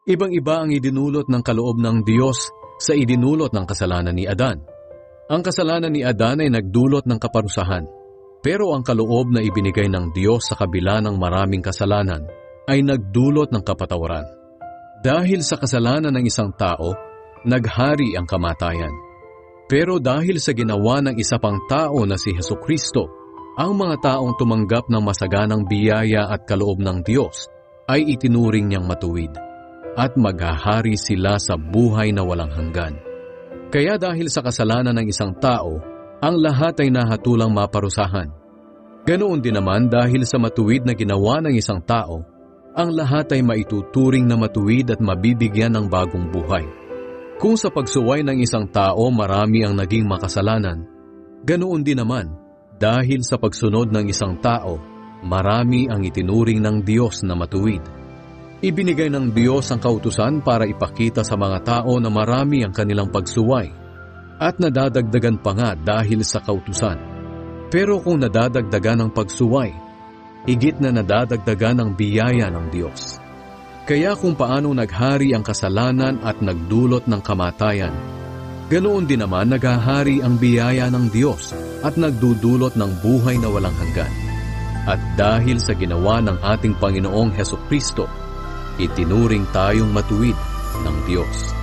Ibang-iba ang idinulot ng kaloob ng Diyos sa idinulot ng kasalanan ni Adan. Ang kasalanan ni Adan ay nagdulot ng kaparusahan, pero ang kaloob na ibinigay ng Diyos sa kabila ng maraming kasalanan ay nagdulot ng kapatawaran. Dahil sa kasalanan ng isang tao, naghari ang kamatayan. Pero dahil sa ginawa ng isa pang tao na si Hesukristo, ang mga taong tumanggap ng masaganang biyaya at kaloob ng Diyos ay itinuring niyang matuwid, at maghahari sila sa buhay na walang hanggan. Kaya dahil sa kasalanan ng isang tao, ang lahat ay nahatulang maparusahan. Ganoon din naman dahil sa matuwid na ginawa ng isang tao, ang lahat ay maituturing na matuwid at mabibigyan ng bagong buhay. Kung sa pagsuway ng isang tao marami ang naging makasalanan, ganoon din naman dahil sa pagsunod ng isang tao, marami ang itinuring ng Diyos na matuwid. Ibinigay ng Diyos ang kautusan para ipakita sa mga tao na marami ang kanilang pagsuway at nadadagdagan pa nga dahil sa kautusan. Pero kung nadadagdagan ang pagsuway, higit na nadadagdagan ang biyaya ng Diyos. Kaya kung paano naghari ang kasalanan at nagdulot ng kamatayan, ganoon din naman naghahari ang biyaya ng Diyos at nagdudulot ng buhay na walang hanggan. At dahil sa ginawa ng ating Panginoong Hesukristo, itinuring tayong matuwid ng Diyos.